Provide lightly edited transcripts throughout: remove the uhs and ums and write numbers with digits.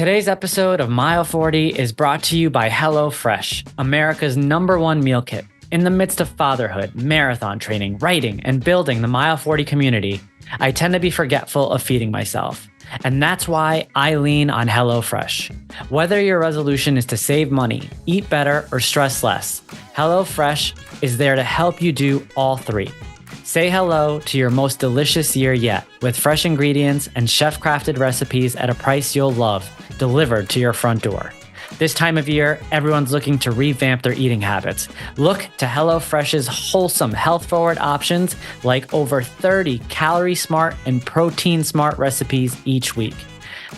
Today's episode of Mile 40 is brought to you by HelloFresh, America's #1 meal kit. In the midst of fatherhood, marathon training, writing, and building the Mile 40 community, I tend to be forgetful of feeding myself. And that's why I lean on HelloFresh. Whether your resolution is to save money, eat better, or stress less, HelloFresh is there to help you do all three. Say hello to your most delicious year yet with fresh ingredients and chef-crafted recipes at a price you'll love, delivered to your front door. This time of year, everyone's looking to revamp their eating habits. Look to HelloFresh's wholesome, health-forward options like over 30 calorie-smart and protein-smart recipes each week.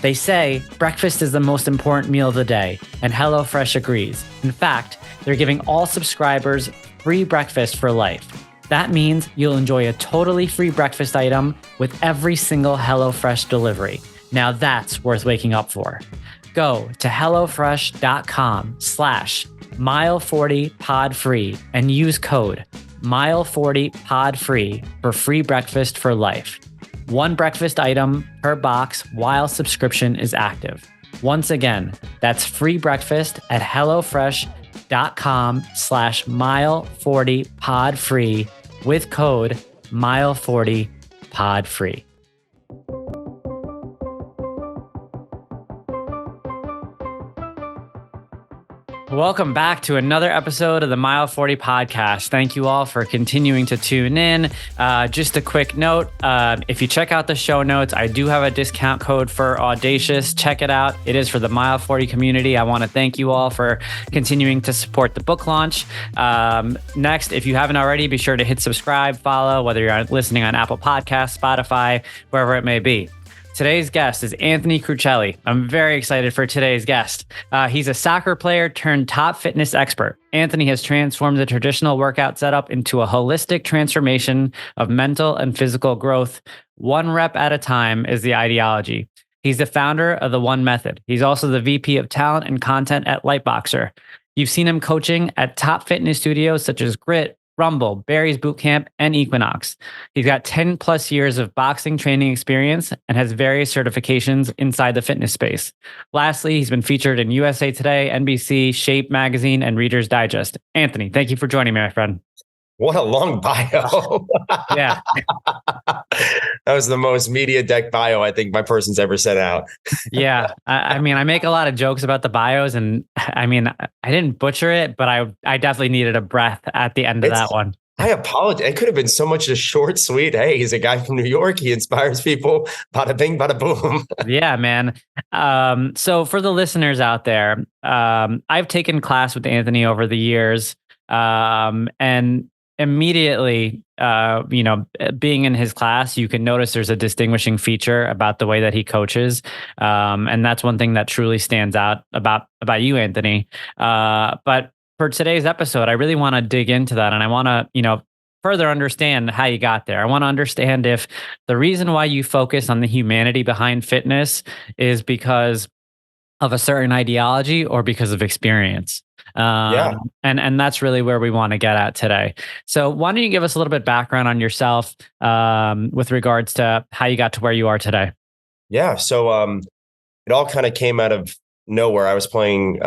They say breakfast is the most important meal of the day, and HelloFresh agrees. In fact, they're giving all subscribers free breakfast for life. That means you'll enjoy a totally free breakfast item with every single HelloFresh delivery. Now that's worth waking up for. Go to HelloFresh.com/mile40podfree and use code mile40podfree for free breakfast for life. One breakfast item per box while subscription is active. Once again, that's free breakfast at HelloFresh.com/mile40podfree with code mile40podfree. Welcome back to another episode of the Mile 40 podcast. Thank you all for continuing to tune in. Just a quick note, if you check out the show notes, I do have a discount code for Audacious. Check it out. It is for the Mile 40 community. I want to thank you all for continuing to support the book launch. Next, if you haven't already, be sure to hit subscribe, follow, whether you're listening on Apple Podcasts, Spotify, wherever it may be. Today's guest is Anthony Crouchelli. I'm very excited for today's guest. He's a soccer player turned top fitness expert. Anthony has transformed the traditional workout setup into a holistic transformation of mental and physical growth. One rep at a time is the ideology. He's the founder of the One Method. He's also the VP of talent and content at Lightboxer. You've seen him coaching at top fitness studios such as Grit, Rumble, Barry's Bootcamp, and Equinox. He's got 10 plus years of boxing training experience and has various certifications inside the fitness space. Lastly, he's been featured in USA Today, NBC, Shape Magazine, and Reader's Digest. Anthony, thank you for joining me, my friend. What a long bio. Yeah. That was the most media deck bio I think my person's ever sent out. Yeah. I mean, I make a lot of jokes about the bios, and I mean, I didn't butcher it, but I definitely needed a breath at the end of that one. I apologize. It could have been so much just short, sweet. Hey, he's a guy from New York. He inspires people. Bada bing, bada boom. Yeah, man. So for the listeners out there, I've taken class with Anthony over the years, and immediately, being in his class, you can notice there's a distinguishing feature about the way that he coaches. And that's one thing that truly stands out about you, Anthony. But for today's episode, I really want to dig into that. And I want to, further understand how you got there. I want to understand if the reason why you focus on the humanity behind fitness is because of a certain ideology or because of experience. And that's really where we want to get at today. So why don't you give us a little bit background on yourself with regards to how you got to where you are today? Yeah. So it all kind of came out of nowhere. I was playing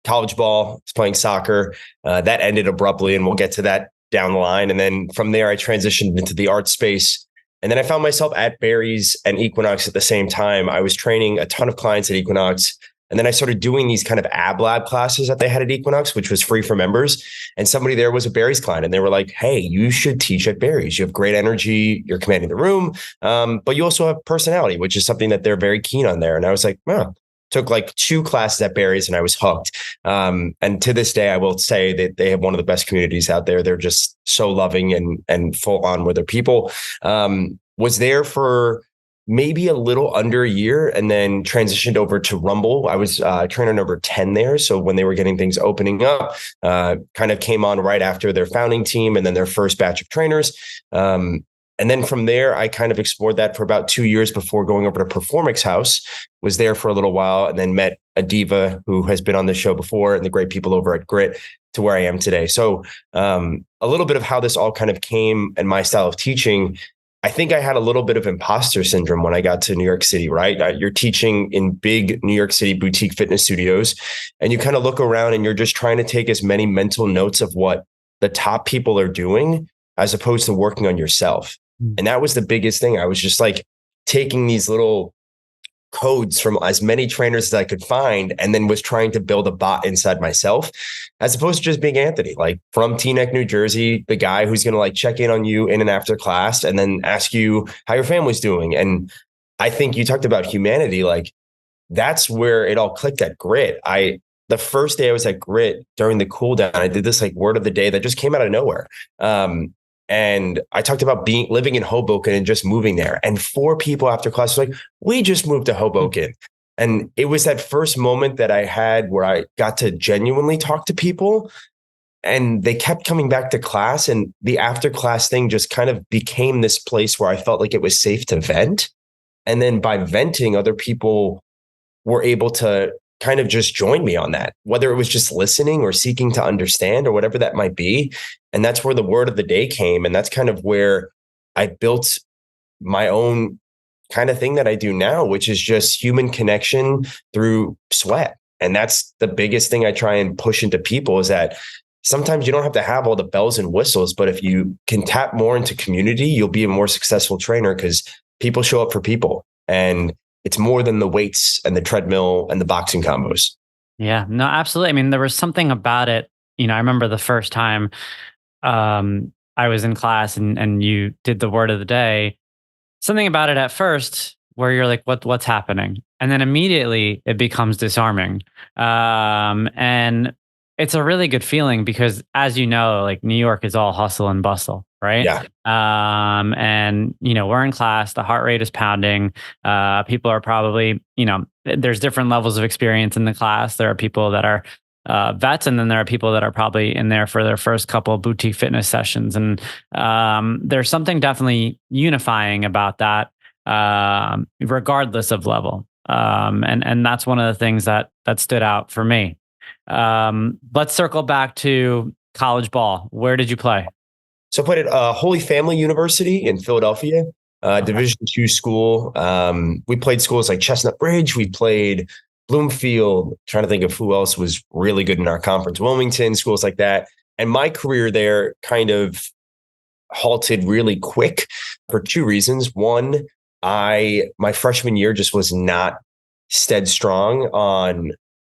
college ball, I was playing soccer. That ended abruptly, and we'll get to that down the line. And then from there, I transitioned into the art space. And then I found myself at Barry's and Equinox at the same time. I was training a ton of clients at Equinox. And then I started doing these kind of ab lab classes that they had at Equinox, which was free for members. And somebody there was a Barry's client, and they were like, hey, you should teach at Barry's. You have great energy. You're commanding the room. But you also have personality, which is something that they're very keen on there. And I was like, wow. Took like 2 classes at Barry's and I was hooked. And to this day, I will say that they have one of the best communities out there. They're just so loving and full on with their people. Was there for maybe a little under a year and then transitioned over to Rumble. I was trainer number 10 there. So when they were getting things opening up, kind of came on right after their founding team and then their first batch of trainers. And then from there, I kind of explored that for about 2 years before going over to Performance House, was there for a little while, and then met a diva who has been on the show before and the great people over at Grit to where I am today. So a little bit of how this all kind of came and my style of teaching I think I had a little bit of imposter syndrome when I got to New York City, right? You're teaching in big New York City boutique fitness studios, and you kind of look around and you're just trying to take as many mental notes of what the top people are doing as opposed to working on yourself. And that was the biggest thing. I was just like taking these little codes from as many trainers as I could find, and then was trying to build a bot inside myself, as opposed to just being Anthony, like from Teaneck, New Jersey, the guy who's going to like check in on you in and after class and then ask you how your family's doing. And I think you talked about humanity. Like that's where it all clicked at Grit. The first day I was at Grit during the cool down, I did this like word of the day that just came out of nowhere. And I talked about living in Hoboken and just moving there. And 4 people after class were like, we just moved to Hoboken. And it was that first moment that I had where I got to genuinely talk to people, and they kept coming back to class. And the after class thing just kind of became this place where I felt like it was safe to vent. And then by venting, other people were able to kind of just join me on that, whether it was just listening or seeking to understand or whatever that might be. And that's where the word of the day came. And that's kind of where I built my own kind of thing that I do now, which is just human connection through sweat. And that's the biggest thing I try and push into people, is that sometimes you don't have to have all the bells and whistles, but if you can tap more into community, you'll be a more successful trainer, because people show up for people. And it's more than the weights and the treadmill and the boxing combos. Yeah, no, absolutely. I mean, there was something about it. I remember the first time I was in class and you did the word of the day, something about it at first where you're like, what's happening? And then immediately it becomes disarming. And it's a really good feeling because, as you know, like New York is all hustle and bustle, right? Yeah. And we're in class, the heart rate is pounding. People are probably, there's different levels of experience in the class. There are people that are vets, and then there are people that are probably in there for their first couple of boutique fitness sessions. And there's something definitely unifying about that, regardless of level. And that's one of the things that stood out for me. Let's circle back to college ball. Where did you play? So I played at Holy Family University in Philadelphia, Division II school. We played schools like Chestnut Ridge. We played Bloomfield. Trying to think of who else was really good in our conference. Wilmington, schools like that. And my career there kind of halted really quick for 2 reasons. One, my freshman year just was not stead strong on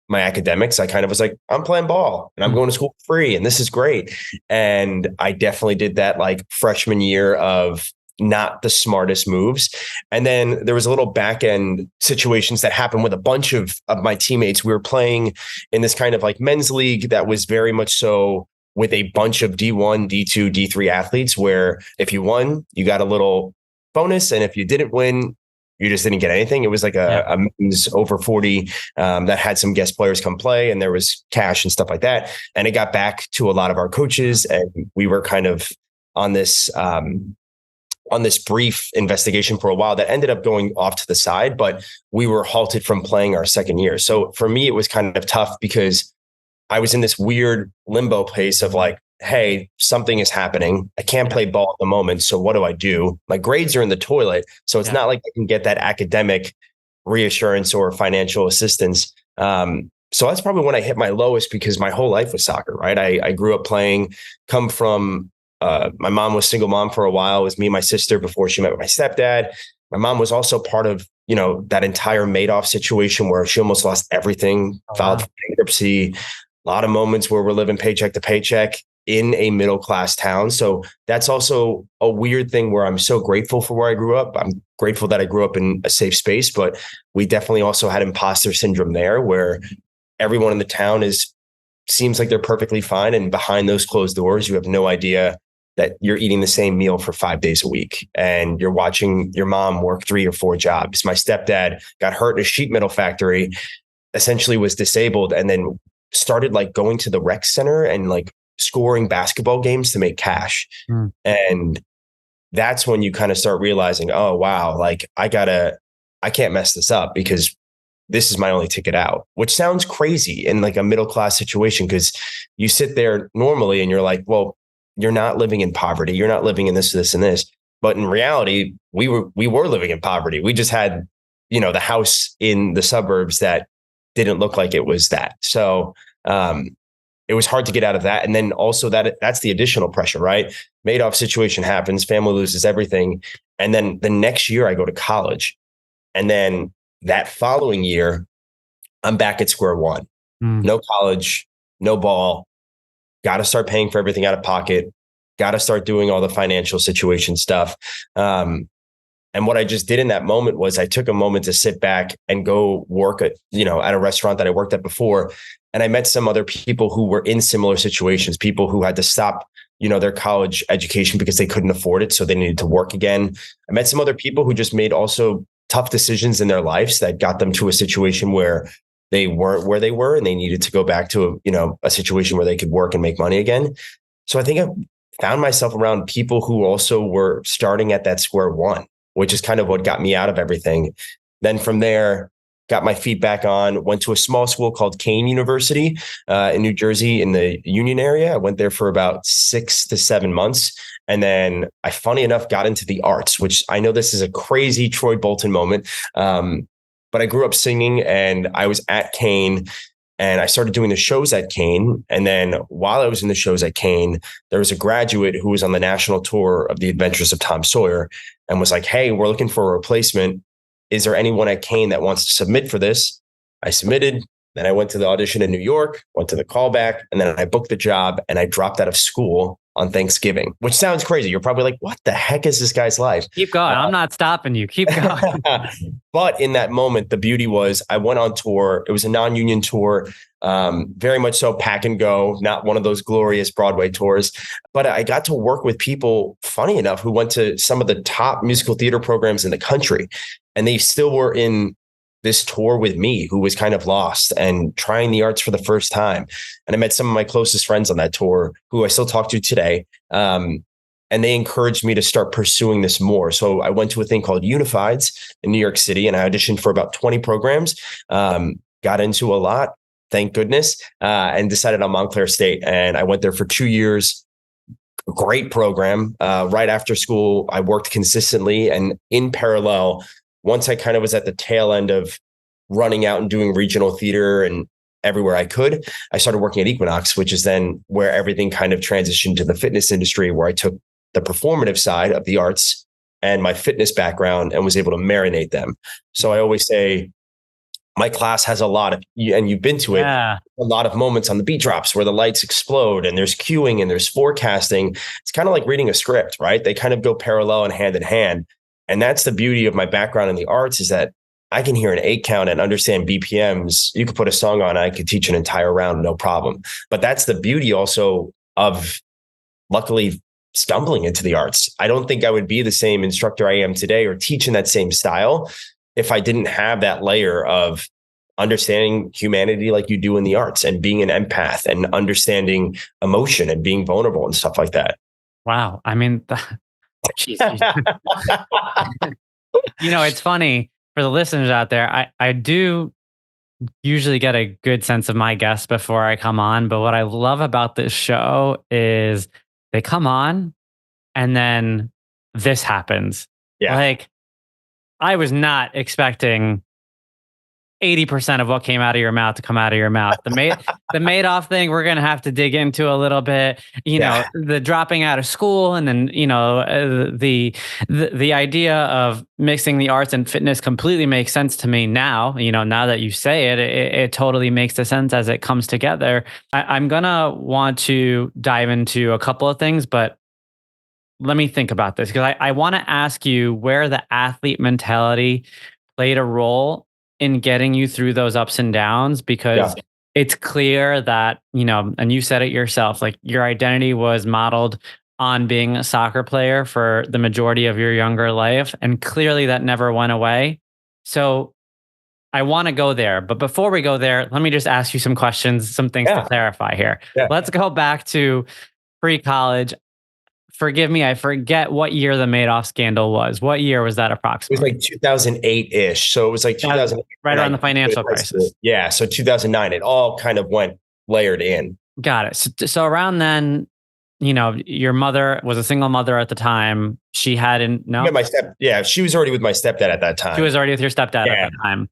my academics. I kind of was like, I'm playing ball and I'm going to school for free and this is great. And I definitely did that like freshman year of not the smartest moves. And then there was a little back end situations that happened with a bunch of my teammates. We were playing in this kind of like men's league that was very much so with a bunch of D1, D2, D3 athletes, where if you won, you got a little bonus. And if you didn't win, you just didn't get anything. It was like a men's over 40 that had some guest players come play, and there was cash and stuff like that. And it got back to a lot of our coaches, and we were kind of on this brief investigation for a while that ended up going off to the side, but we were halted from playing our second year. So for me, it was kind of tough because I was in this weird limbo place of like, hey, something is happening. I can't play ball at the moment. So what do I do? My grades are in the toilet. So it's not like I can get that academic reassurance or financial assistance. So that's probably when I hit my lowest, because my whole life was soccer, right? I grew up playing, come from, my mom was single mom for a while. It was me and my sister before she met with my stepdad. My mom was also part of, that entire Madoff situation where she almost lost everything, filed for bankruptcy, a lot of moments where we're living paycheck to paycheck in a middle-class town. So that's also a weird thing where I'm so grateful for where I grew up. I'm grateful that I grew up in a safe space, but we definitely also had imposter syndrome there, where everyone in the town seems like they're perfectly fine. And behind those closed doors, you have no idea that you're eating the same meal for 5 days a week and you're watching your mom work 3 or 4 jobs. My stepdad got hurt in a sheet metal factory, essentially was disabled, and then started like going to the rec center and like scoring basketball games to make cash. And that's when you kind of start realizing, oh, wow, like I can't mess this up because this is my only ticket out, which sounds crazy in like a middle-class situation, because you sit there normally and you're like, well, you're not living in poverty. You're not living in this, this, and this. But in reality, we were living in poverty. We just had, the house in the suburbs that didn't look like it was that. So it was hard to get out of that. And then also that's the additional pressure, right? Madoff situation happens, family loses everything. And then the next year I go to college. And then that following year, I'm back at square one. No college, no ball, got to start paying for everything out of pocket, got to start doing all the financial situation stuff. And what I just did in that moment was I took a moment to sit back and go work at a restaurant that I worked at before. And I met some other people who were in similar situations, people who had to stop, their college education because they couldn't afford it. So they needed to work again. I met some other people who just made also tough decisions in their lives that got them to a situation where they weren't where they were and they needed to go back to a situation where they could work and make money again. So I think I found myself around people who also were starting at that square one, which is kind of what got me out of everything. Then from there, got my feet back on, went to a small school called Kane University in New Jersey in the Union area. I went there for about 6 to 7 months. And then I, funny enough, got into the arts, which I know this is a crazy Troy Bolton moment. But I grew up singing and I was at Kane and I started doing the shows at Kane. And then while I was in the shows at Kane, there was a graduate who was on the national tour of The Adventures of Tom Sawyer and was like, hey, we're looking for a replacement. Is there anyone at Kane that wants to submit for this? I submitted. Then I went to the audition in New York, went to the callback, and then I booked the job and I dropped out of school on Thanksgiving, which sounds crazy. You're probably like, what the heck is this guy's life? Keep going. I'm not stopping you. Keep going. But in that moment, the beauty was I went on tour. It was a non-union tour, very much so pack and go, not one of those glorious Broadway tours. But I got to work with people, funny enough, who went to some of the top musical theater programs in the country. And they still were in this tour with me, who was kind of lost and trying the arts for the first time. And I met some of my closest friends on that tour who I still talk to today. And they encouraged me to start pursuing this more. So I went to a thing called Unifieds in New York City and I auditioned for about 20 programs, got into a lot, thank goodness, and decided on Montclair State. And I went there for 2 years. Great program. Right after school, I worked consistently and in parallel. Once I kind of was at the tail end of running out and doing regional theater and everywhere I could, I started working at Equinox, which is then where everything kind of transitioned to the fitness industry, where I took the performative side of the arts and my fitness background and was able to marinate them. So I always say my class has a lot of, and you've been to it, a lot of moments on the beat drops where the lights explode and there's cueing and there's forecasting. It's kind of like reading a script, right? They kind of go parallel and hand in hand. And that's the beauty of my background in the arts is that I can hear an 8 count and understand BPMs. You could put a song on, I could teach an entire round, no problem. But that's the beauty also of luckily stumbling into the arts. I don't think I would be the same instructor I am today or teach in that same style if I didn't have that layer of understanding humanity like you do in the arts and being an empath and understanding emotion and being vulnerable and stuff like that. Wow. I mean, it's funny for the listeners out there. I do usually get a good sense of my guests before I come on. But what I love about this show is they come on and then this happens. Yeah. Like I was not expecting 80% of what came out of your mouth to come out of your mouth. The Madoff thing, we're going to have to dig into a little bit, the dropping out of school. And then, the idea of mixing the arts and fitness completely makes sense to me now. Now that you say it, it totally makes the sense as it comes together. I'm going to want to dive into a couple of things, but let me think about this because I want to ask you where the athlete mentality played a role in getting you through those ups and downs, because it's clear that, and you said it yourself, like your identity was modeled on being a soccer player for the majority of your younger life. And clearly that never went away. So I want to go there. But before we go there, let me just ask you some questions, some things to clarify here. Yeah. Let's go back to pre-college. Forgive me, I forget what year the Madoff scandal was. What year was that approximately? It was like 2008-ish. So it was like 2008. Right around the financial crisis. Yeah. So 2009, it all kind of went layered in. Got it. So around then, your mother was a single mother at the time. She hadn't, no, she was already with my stepdad at that time. she was already with your stepdad at that time.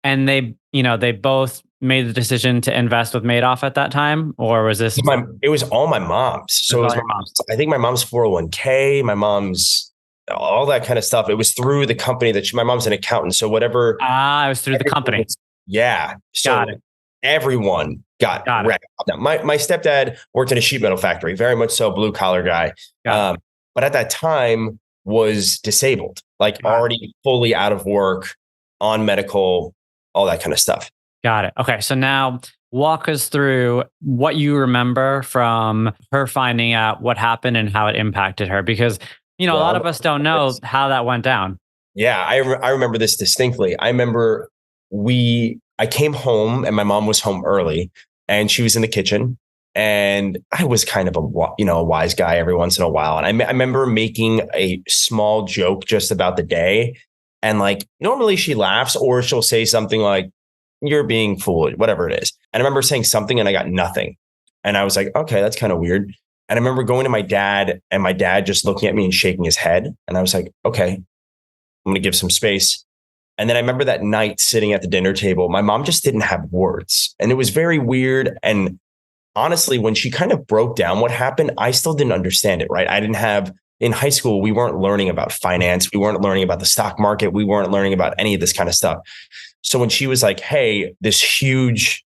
And they both made the decision to invest with Madoff at that time, or was this? It was all my mom's. So it was I think my mom's 401k, my mom's all that kind of stuff. It was through the company my mom's an accountant. So whatever. It was through the company. Yeah. So everyone got wrecked. Now, my stepdad worked in a sheet metal factory, very much so blue collar guy. But at that time was disabled, like already fully out of work, on medical, all that kind of stuff. Got it. Okay. So now walk us through what you remember from her finding out what happened and how it impacted her, because a lot of us don't know how that went down. Yeah, I remember this distinctly. I remember I came home and my mom was home early and she was in the kitchen, and I was kind of a wise guy every once in a while. And I remember making a small joke just about the day. And like, normally she laughs or she'll say something like, "You're being foolish," whatever it is. And I remember saying something and I got nothing. And I was like, okay, that's kind of weird. And I remember going to my dad and my dad just looking at me and shaking his head. And I was like, okay, I'm going to give some space. And then I remember that night sitting at the dinner table, my mom just didn't have words. And it was very weird. And honestly, when she kind of broke down what happened, I still didn't understand it, right? In high school, we weren't learning about finance. We weren't learning about the stock market. We weren't learning about any of this kind of stuff. So when she was like, hey, this huge,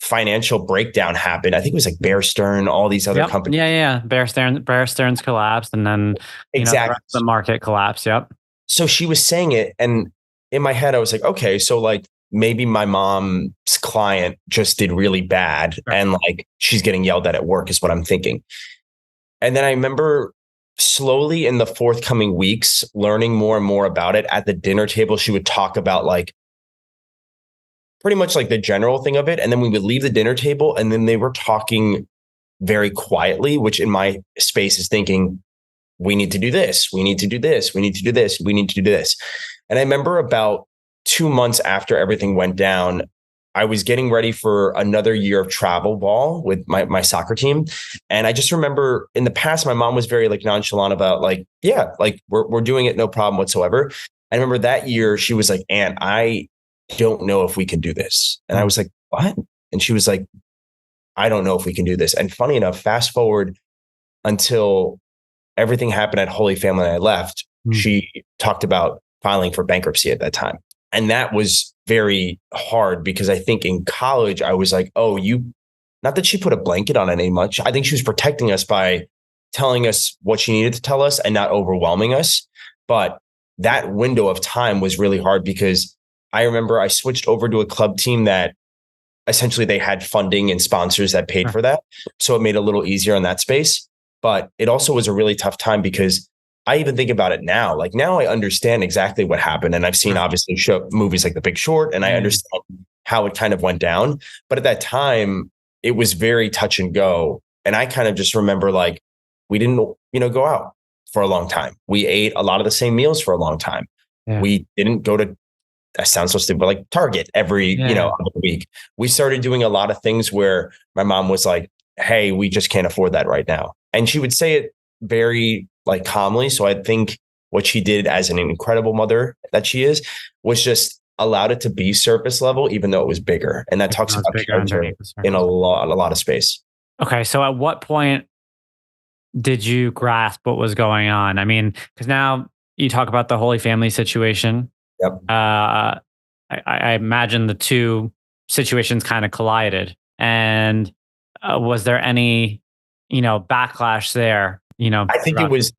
financial breakdown happened. I think it was like Bear Stearns, all these other companies. Yeah. Bear Stearns collapsed, and then the market collapsed. Yep. So she was saying it, and in my head, I was like, okay, so like maybe my mom's client just did really bad, and like she's getting yelled at work is what I'm thinking. And then I remember slowly in the forthcoming weeks, learning more and more about it. At the dinner table, she would talk about like pretty much like the general thing of it. And then we would leave the dinner table and then they were talking very quietly, which in my space is thinking, we need to do this. We need to do this. We need to do this. We need to do this. And I remember about 2 months after everything went down, I was getting ready for another year of travel ball with my soccer team. And I just remember in the past, my mom was very like nonchalant about like, yeah, like we're doing it. No problem whatsoever. I remember that year she was like, "Aunt, I don't know if we can do this." And I was like, "What?" And she was like, "I don't know if we can do this." And funny enough, fast forward until everything happened at Holy Family and I left, she talked about filing for bankruptcy at that time. And that was very hard because I think in college, I was like, not that she put a blanket on any much. I think she was protecting us by telling us what she needed to tell us and not overwhelming us. But that window of time was really hard because I remember I switched over to a club team that essentially they had funding and sponsors that paid for that. So it made it a little easier in that space. But it also was a really tough time because I even think about it now. Like now I understand exactly what happened. And I've seen obviously movies like The Big Short, and I understand how it kind of went down. But at that time, it was very touch and go. And I kind of just remember like, we didn't, go out for a long time. We ate a lot of the same meals for a long time. Yeah. We didn't go to, that sounds so stupid, but like Target every, other week. We started doing a lot of things where my mom was like, "Hey, we just can't afford that right now." And she would say it very like calmly. So I think what she did as an incredible mother that she is was just allowed it to be surface level, even though it was bigger. And that talks about character in a lot of space. Okay. So at what point did you grasp what was going on? I mean, because now you talk about the Holy Family situation. Yep. I imagine the two situations kind of collided. And was there any, backlash there? I think it was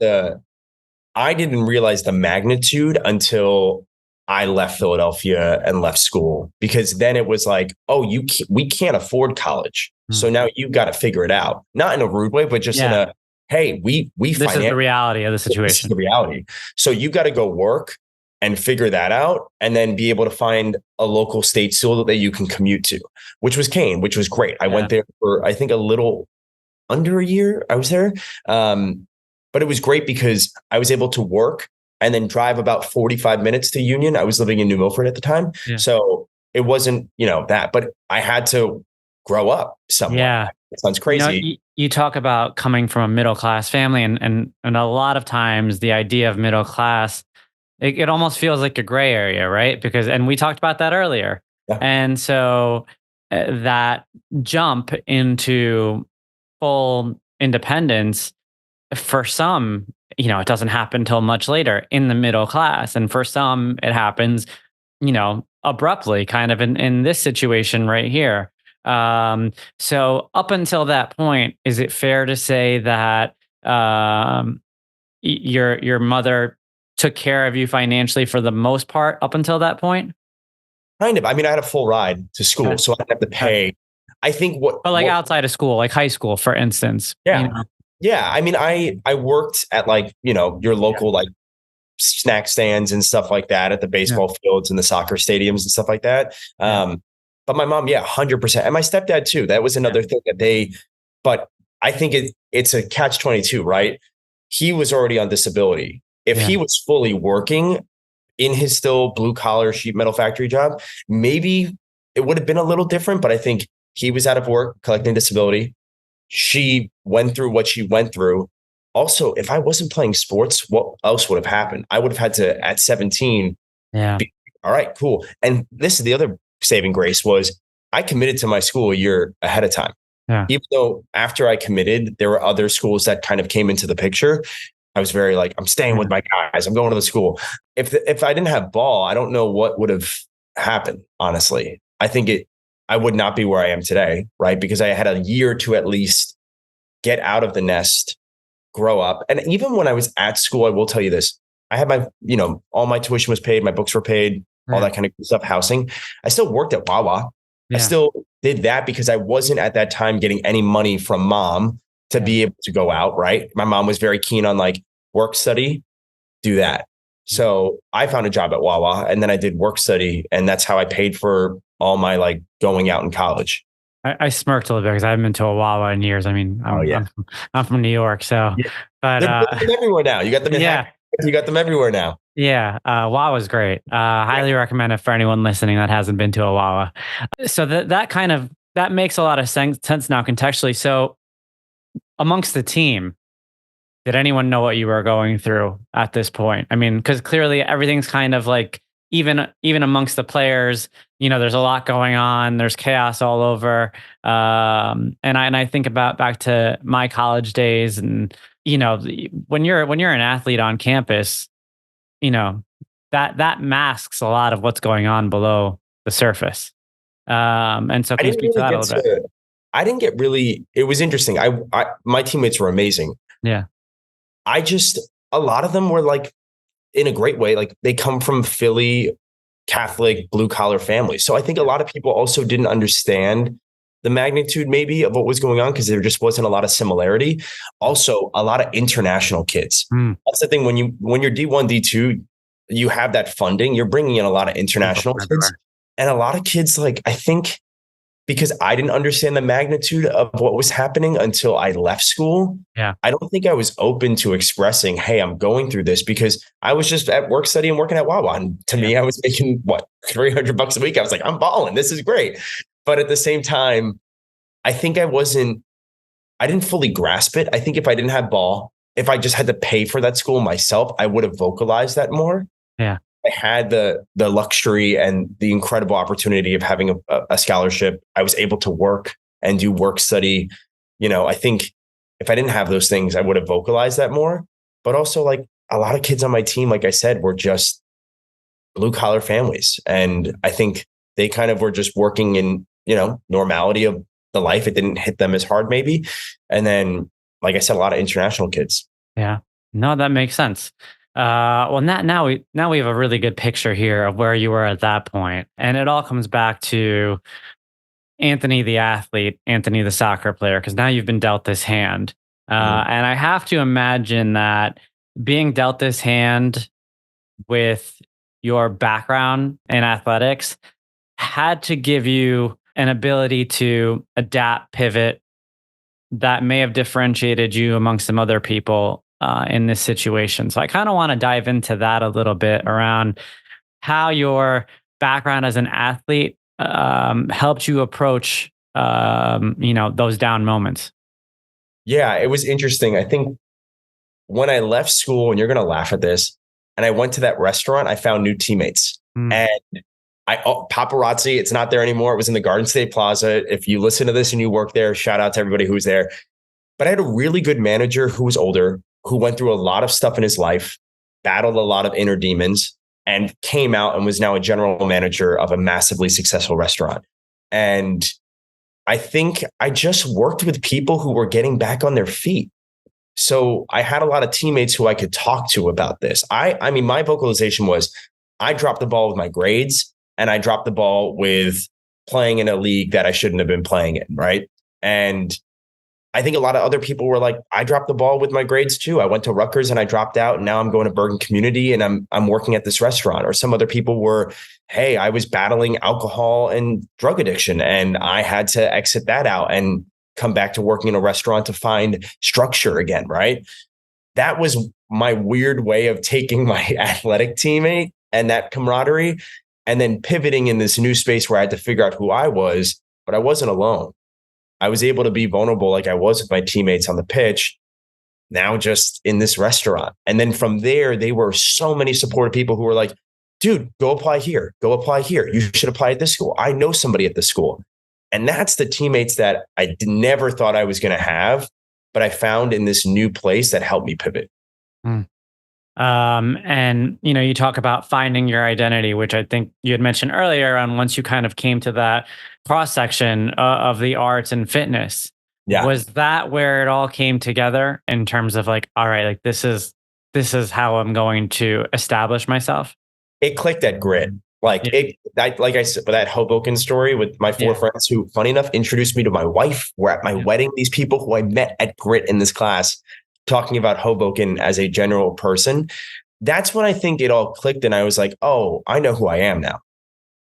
I didn't realize the magnitude until I left Philadelphia and left school, because then it was like, we can't afford college. So now you've got to figure it out. Not in a rude way, but just in a, hey, we this is the reality of the situation. This is the reality. So you got to go work and figure that out, and then be able to find a local state school that you can commute to, which was Kane, which was great. I went there for, I think, a little under a year. I was there. But it was great because I was able to work and then drive about 45 minutes to Union. I was living in New Milford at the time. Yeah. So it wasn't, that, but I had to grow up somewhere. Yeah. It sounds crazy. you talk about coming from a middle class family, and a lot of times the idea of middle class, it almost feels like a gray area, right? Because and we talked about that earlier. Yeah. And so that jump into full independence for some, it doesn't happen until much later in the middle class. And for some, it happens, abruptly, kind of in this situation right here. So up until that point, is it fair to say that your mother took care of you financially for the most part up until that point? Kind of. I mean, I had a full ride to school, Okay. so I didn't have to Okay. pay. I think But like outside of school, like high school, for instance, yeah. Yeah. I mean, I worked at like, your Yeah. local like snack stands and stuff like that at the Yeah. baseball fields and the soccer stadiums and stuff like that. Yeah. But my mom, yeah, 100%. And my stepdad too. That was Yeah. another thing but I think it's a catch 22, right? He was already on disability. If Yeah. he was fully working in his still blue collar sheet metal factory job, maybe it would have been a little different. But I think he was out of work collecting disability. She went through what she went through. Also, if I wasn't playing sports, what else would have happened? I would have had to, at 17, Yeah. be, all right, cool. And this is the other saving grace was I committed to my school a year ahead of time. Yeah. Even though after I committed, there were other schools that kind of came into the picture. I was very like, I'm staying with my guys. I'm going to the school. If I didn't have ball, I don't know what would have happened, honestly. I would not be where I am today, right? Because I had a year to at least get out of the nest, grow up. And even when I was at school, I will tell you this. I had my, all my tuition was paid, my books were paid, all that kind of stuff, housing. I still worked at Wawa. I Yeah. still did that because I wasn't at that time getting any money from mom to be able to go out, right? My mom was very keen on like work study, do that. So I found a job at Wawa and then I did work study. And that's how I paid for all my like going out in college. I smirked a little bit because I haven't been to a Wawa in years. I mean, I'm from New York, so, Yeah. but They're everywhere now. You got them in you got them everywhere now. yeah, Wawa's great. Highly recommend it for anyone listening that hasn't been to a Wawa. So that makes a lot of sense now contextually. So amongst the team, did anyone know what you were going through at this point? I mean, because clearly everything's kind of like even amongst the players, there's a lot going on. There's chaos all over. And I think about back to my college days, and when you're an athlete on campus, that masks a lot of what's going on below the surface. And so I can you didn't speak to really that a get little bit? I didn't get really, it was interesting. My teammates were amazing. Yeah. A lot of them were like in a great way. Like they come from Philly Catholic blue collar families. So I think a lot of people also didn't understand the magnitude maybe of what was going on because there just wasn't a lot of similarity. Also, a lot of international kids. That's the thing when you're D1, D2, you have that funding. You're bringing in a lot of international kids, and a lot of kids. Like I think because I didn't understand the magnitude of what was happening until I left school. Yeah. I don't think I was open to expressing, hey, I'm going through this because I was just at work studying, working at Wawa. And to me, I was making $300 a week. I was like, I'm balling. This is great. But at the same time, I think I didn't fully grasp it. I think if I didn't have ball, if I just had to pay for that school myself, I would have vocalized that more. Yeah. I had the luxury and the incredible opportunity of having a scholarship. I was able to work and do work study. I think if I didn't have those things, I would have vocalized that more. But also like a lot of kids on my team, like I said, were just blue collar families. And I think they kind of were just working in, normality of the life. It didn't hit them as hard maybe. And then, like I said, a lot of international kids. Yeah. No, that makes sense. Well, now we have a really good picture here of where you were at that point, and it all comes back to Anthony the athlete, Anthony the soccer player, because now you've been dealt this hand, and I have to imagine that being dealt this hand with your background in athletics had to give you an ability to adapt, pivot that may have differentiated you amongst some other people in this situation. So I kind of want to dive into that a little bit around how your background as an athlete helped you approach, those down moments. Yeah, it was interesting. I think when I left school, and you're going to laugh at this, and I went to that restaurant, I found new teammates. Mm. And paparazzi, it's not there anymore. It was in the Garden State Plaza. If you listen to this and you work there, shout out to everybody who was there. But I had a really good manager who was older, who went through a lot of stuff in his life, battled a lot of inner demons, and came out and was now a general manager of a massively successful restaurant. And I think I just worked with people who were getting back on their feet. So I had a lot of teammates who I could talk to about this. I mean, my vocalization was I dropped the ball with my grades and I dropped the ball with playing in a league that I shouldn't have been playing in. Right. And I think a lot of other people were like, I dropped the ball with my grades too. I went to Rutgers and I dropped out, and now I'm going to Bergen Community and I'm working at this restaurant. Or some other people were, hey, I was battling alcohol and drug addiction and I had to exit that out and come back to working in a restaurant to find structure again, right? That was my weird way of taking my athletic teammate and that camaraderie and then pivoting in this new space where I had to figure out who I was, but I wasn't alone. I was able to be vulnerable like I was with my teammates on the pitch, now just in this restaurant. And then from there, they were so many supportive people who were like, dude, go apply here. Go apply here. You should apply at this school. I know somebody at this school. And that's the teammates that I never thought I was going to have, but I found in this new place that helped me pivot. Mm. And you talk about finding your identity, which I think you had mentioned earlier on. Once you kind of came to that cross section of the arts and fitness, Yeah. was that where it all came together in terms of like, all right, like this is how I'm going to establish myself? It clicked at Grit. Like I said, that Hoboken story with my four friends who, funny enough, introduced me to my wife. Were at my wedding. These people who I met at Grit in this class, talking about Hoboken as a general person. That's when I think it all clicked. And I was like, oh, I know who I am now.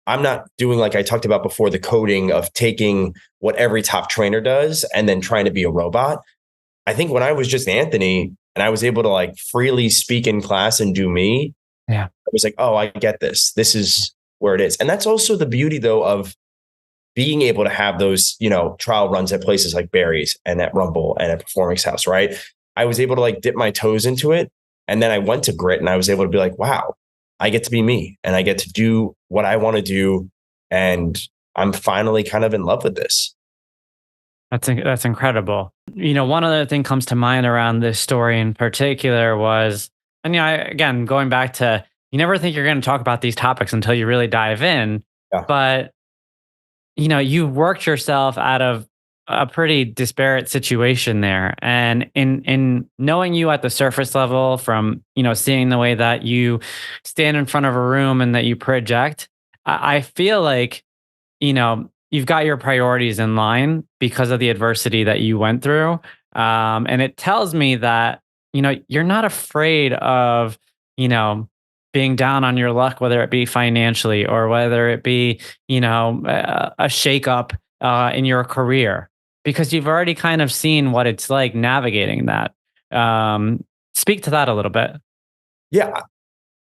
I'm not doing, like I talked about before, the coding of taking what every top trainer does and then trying to be a robot. I think when I was just Anthony and I was able to like freely speak in class and do me, I was like, oh, I get this. This is where it is. And that's also the beauty, though, of being able to have those, trial runs at places like Barry's and at Rumble and at Performance House, right? I was able to like dip my toes into it. And then I went to Grit and I was able to be like, wow, I get to be me and I get to do what I want to do. And I'm finally kind of in love with this. That's incredible. One other thing comes to mind around this story in particular was, and again, going back to, you never think you're going to talk about these topics until you really dive in. Yeah. But, you worked yourself out of a pretty disparate situation there. And in knowing you at the surface level from, seeing the way that you stand in front of a room and that you project, I feel like, you've got your priorities in line because of the adversity that you went through. And it tells me that, you're not afraid of, being down on your luck, whether it be financially or whether it be, a shakeup in your career, because you've already kind of seen what it's like navigating that. Speak to that a little bit. Yeah.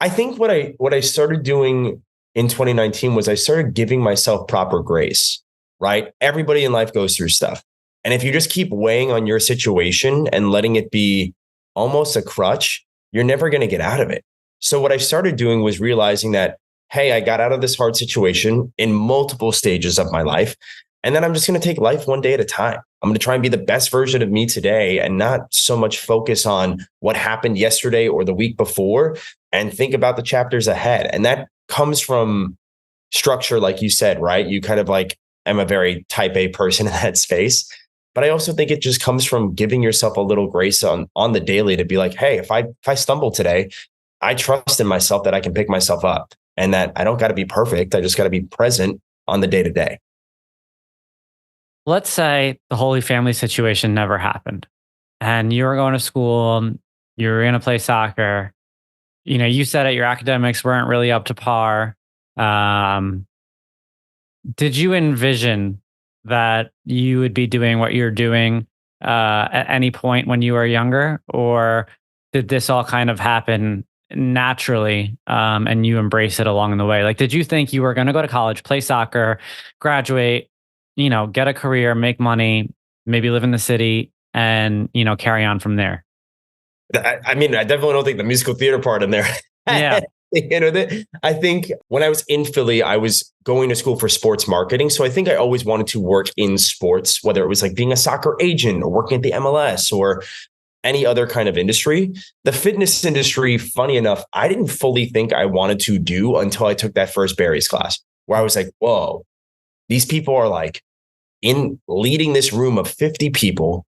I think what I started doing in 2019 was I started giving myself proper grace, right? Everybody in life goes through stuff. And if you just keep weighing on your situation and letting it be almost a crutch, you're never going to get out of it. So what I started doing was realizing that, hey, I got out of this hard situation in multiple stages of my life. And then I'm just going to take life one day at a time. I'm going to try and be the best version of me today and not so much focus on what happened yesterday or the week before and think about the chapters ahead. And that comes from structure, like you said, right? You kind of like, I'm a very type A person in that space. But I also think it just comes from giving yourself a little grace on the daily to be like, hey, if I stumble today, I trust in myself that I can pick myself up and that I don't got to be perfect. I just got to be present on the day to day. Let's say the Holy Family situation never happened and you were going to school, you were going to play soccer. You said that your academics weren't really up to par. Did you envision that you would be doing what you're doing at any point when you were younger? Or did this all kind of happen naturally and you embrace it along the way? Like, did you think you were going to go to college, play soccer, graduate, get a career, make money, maybe live in the city, and, carry on from there. I mean, I definitely don't think the musical theater part in there. Yeah. I think when I was in Philly, I was going to school for sports marketing. So I think I always wanted to work in sports, whether it was like being a soccer agent or working at the MLS or any other kind of industry. The fitness industry, funny enough, I didn't fully think I wanted to do until I took that first Barry's class, where I was like, whoa, these people are like in leading this room of 50 people,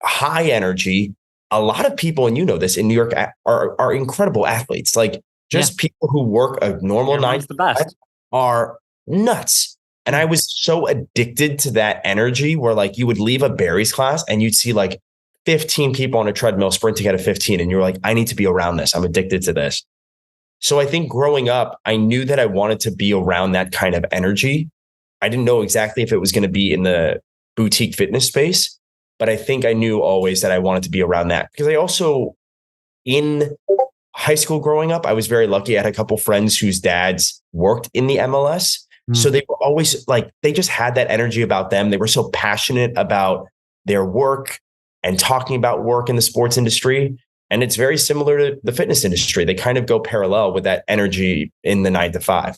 high energy. A lot of people, and you know this in New York, are incredible athletes. Like just people who work a normal 9 to 5 are nuts. And I was so addicted to that energy where like you would leave a Barry's class and you'd see like 15 people on a treadmill sprinting at a 15. And you're like, I need to be around this. I'm addicted to this. So I think growing up, I knew that I wanted to be around that kind of energy. I didn't know exactly if it was going to be in the boutique fitness space, but I think I knew always that I wanted to be around that because I also, in high school growing up, I was very lucky. I had a couple friends whose dads worked in the MLS. So they were always like, they just had that energy about them. They were so passionate about their work and talking about work in the sports industry. And it's very similar to the fitness industry. They kind of go parallel with that energy in the 9 to 5.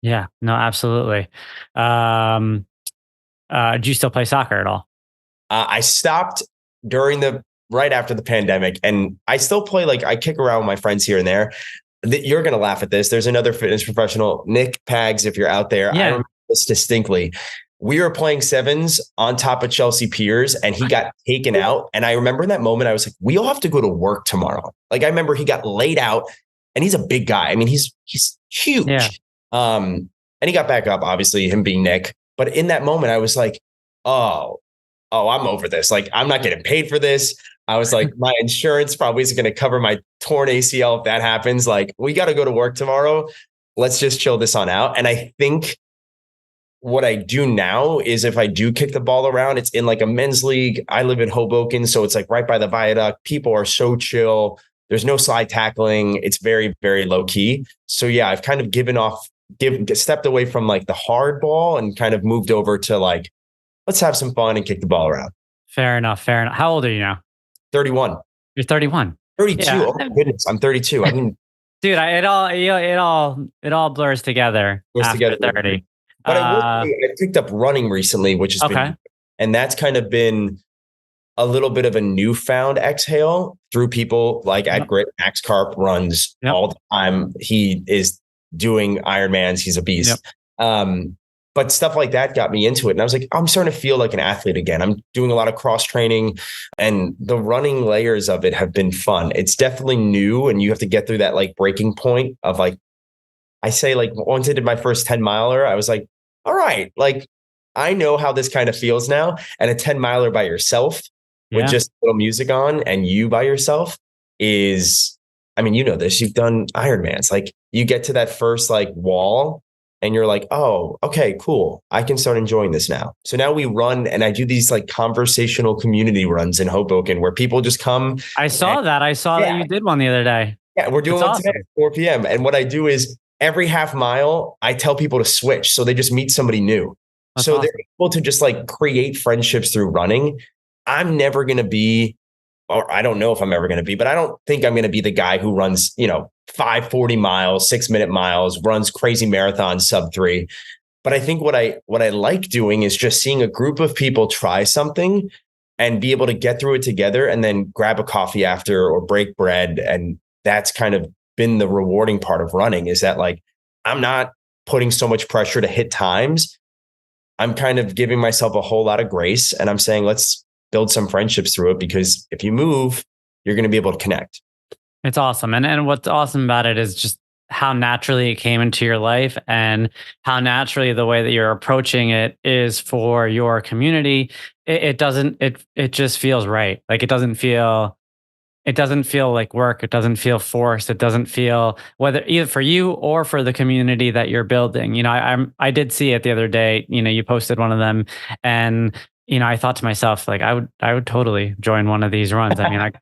Yeah, no, absolutely. Do you still play soccer at all? I stopped right after the pandemic, and I still play. Like I kick around with my friends here and there. You're going to laugh at this. There's another fitness professional, Nick Pags, if you're out there. Yeah. I remember this distinctly. We were playing sevens on top of Chelsea Piers and he got taken out. And I remember in that moment, I was like, we all have to go to work tomorrow. Like I remember he got laid out and he's a big guy. I mean, he's huge. Yeah. And he got back up, obviously him being Nick. But in that moment, I was like, oh, I'm over this. Like, I'm not getting paid for this. I was like, my insurance probably isn't going to cover my torn ACL if that happens. Like, we got to go to work tomorrow. Let's just chill this on out. And I think what I do now is if I do kick the ball around, it's in like a men's league. I live in Hoboken, so it's like right by the viaduct. People are so chill. There's no slide tackling. It's very, very low key. So yeah, I've kind of stepped away from like the hard ball and kind of moved over to like, let's have some fun and kick the ball around. Fair enough. How old are you now? 31. You're 31. 32. Yeah. Oh my goodness, I'm 32. I mean, dude, it all blurs together after 30. But I picked up running recently, which has been, and that's kind of been a little bit of a newfound exhale through people like at Grit. Max Carp runs all the time. He is doing Ironmans. He's a beast. But stuff like that got me into it. And I was like, I'm starting to feel like an athlete again. I'm doing a lot of cross training and the running layers of it have been fun. It's definitely new. And you have to get through that like breaking point of like, I say like once I did my first 10 miler, I was like, all right, like I know how this kind of feels now. And a 10 miler by yourself with just a little music on and you by yourself is, I mean, you know this, you've done Ironmans. Like you get to that first like wall and you're like, oh, okay, cool. I can start enjoying this now. So now we run and I do these like conversational community runs in Hoboken where people just come. I saw that you did one the other day. Yeah, we're doing one today at 4 p.m. And what I do is every half mile, I tell people to switch. So they just meet somebody new. That's so awesome. They're able to just like create friendships through running. I'm never going to be, or I don't know if I'm ever going to be, but I don't think I'm going to be the guy who runs, 5:40 miles, 6-minute miles, runs crazy marathons, sub 3. But I think what I like doing is just seeing a group of people try something and be able to get through it together and then grab a coffee after or break bread. And that's kind of been the rewarding part of running is that like, I'm not putting so much pressure to hit times. I'm kind of giving myself a whole lot of grace and I'm saying, let's build some friendships through it because if you move, you're going to be able to connect. It's awesome. And what's awesome about it is just how naturally it came into your life and how naturally the way that you're approaching it is for your community. It just feels right. Like it doesn't feel like work. It doesn't feel forced. It doesn't feel whether either for you or for the community that you're building. I did see it the other day, you posted one of them and I thought to myself, like, I would totally join one of these runs. I mean, I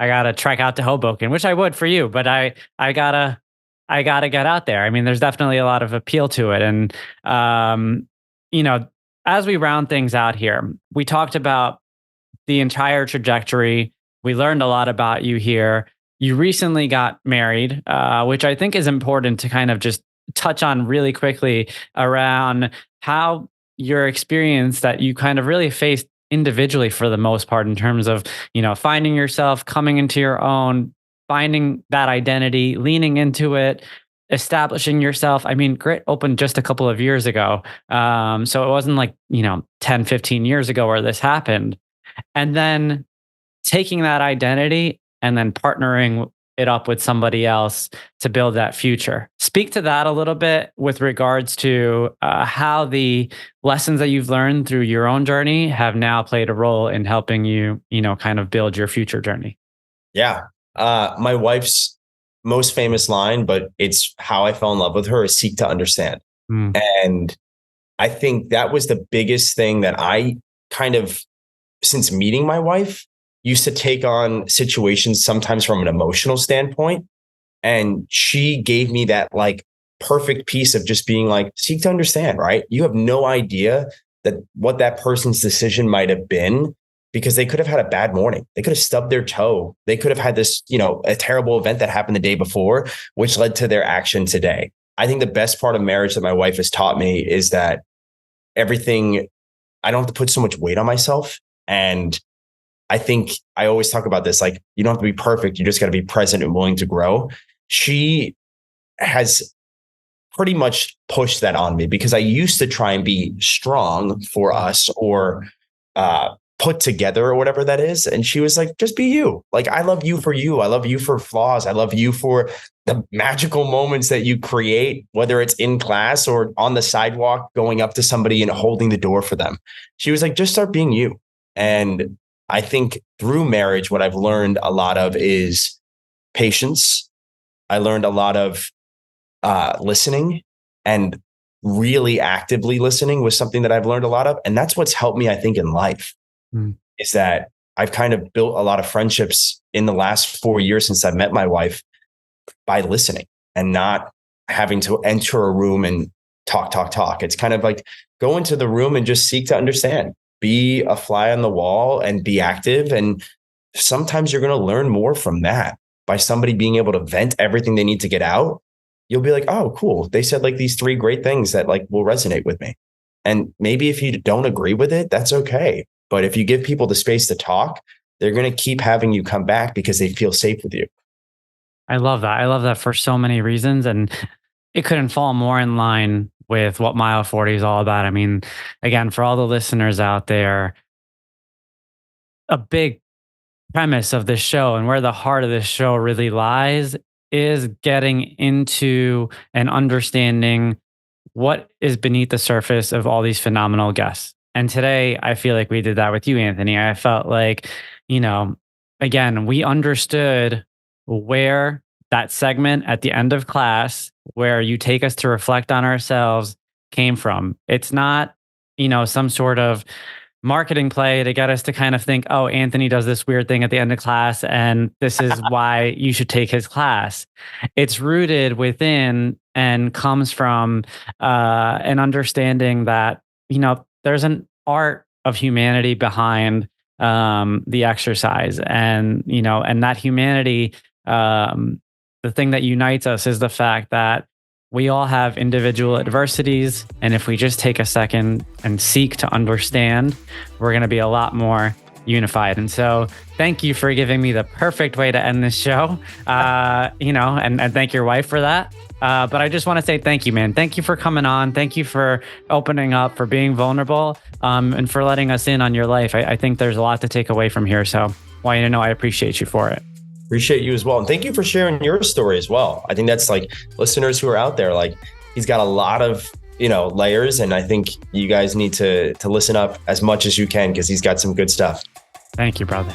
gotta trek out to Hoboken, which I would for you, but I gotta get out there. I mean, there's definitely a lot of appeal to it. And, as we round things out here, we talked about the entire trajectory. We learned a lot about you here. You recently got married, which I think is important to kind of just touch on really quickly around how your experience that you kind of really faced individually for the most part in terms of, finding yourself, coming into your own, finding that identity, leaning into it, establishing yourself. I mean, Grit opened just a couple of years ago. So it wasn't like, 10, 15 years ago where this happened. And then taking that identity and then partnering it up with somebody else to build that future. Speak to that a little bit with regards to how the lessons that you've learned through your own journey have now played a role in helping you, kind of build your future journey. Yeah. My wife's most famous line, but it's how I fell in love with her, is seek to understand. And I think that was the biggest thing that I kind of, since meeting my wife, used to take on situations sometimes from an emotional standpoint. And she gave me that like perfect piece of just being like, seek to understand, right? You have no idea that what that person's decision might have been, because they could have had a bad morning. They could have stubbed their toe. They could have had this, a terrible event that happened the day before, which led to their action today. I think the best part of marriage that my wife has taught me is that I don't have to put so much weight on myself. And I think I always talk about this, like, you don't have to be perfect. You just got to be present and willing to grow. She has pretty much pushed that on me, because I used to try and be strong for us or put together or whatever that is. And she was like, just be you. Like, I love you for you. I love you for flaws. I love you for the magical moments that you create, whether it's in class or on the sidewalk, going up to somebody and holding the door for them. She was like, just start being you. And I think through marriage, what I've learned a lot of is patience. I learned a lot of listening, and really actively listening was something that I've learned a lot of. And that's what's helped me, I think, in life, is that I've kind of built a lot of friendships in the last 4 years since I've met my wife by listening and not having to enter a room and talk. It's kind of like go into the room and just seek to understand. Be a fly on the wall and be active. And sometimes you're going to learn more from that by somebody being able to vent everything they need to get out. You'll be like, oh, cool. They said like these 3 great things that like will resonate with me. And maybe if you don't agree with it, that's okay. But if you give people the space to talk, they're going to keep having you come back because they feel safe with you. I love that. I love that for so many reasons. And it couldn't fall more in line with what Mile 40 is all about. I mean, again, for all the listeners out there, a big premise of this show and where the heart of this show really lies is getting into and understanding what is beneath the surface of all these phenomenal guests. And today, I feel like we did that with you, Anthony. I felt like, again, we understood where that segment at the end of class where you take us to reflect on ourselves came from. It's not, some sort of marketing play to get us to kind of think, oh, Anthony does this weird thing at the end of class, and this is why you should take his class. It's rooted within and comes from an understanding that, there's an art of humanity behind the exercise. And, and that humanity, the thing that unites us is the fact that we all have individual adversities. And if we just take a second and seek to understand, we're going to be a lot more unified. And so thank you for giving me the perfect way to end this show, and thank your wife for that. But I just want to say thank you, man. Thank you for coming on. Thank you for opening up, for being vulnerable, and for letting us in on your life. I think there's a lot to take away from here. So I want you to know I appreciate you for it. Appreciate you as well. And thank you for sharing your story as well. I think that's like listeners who are out there, like he's got a lot of, layers. And I think you guys need to listen up as much as you can because he's got some good stuff. Thank you, brother.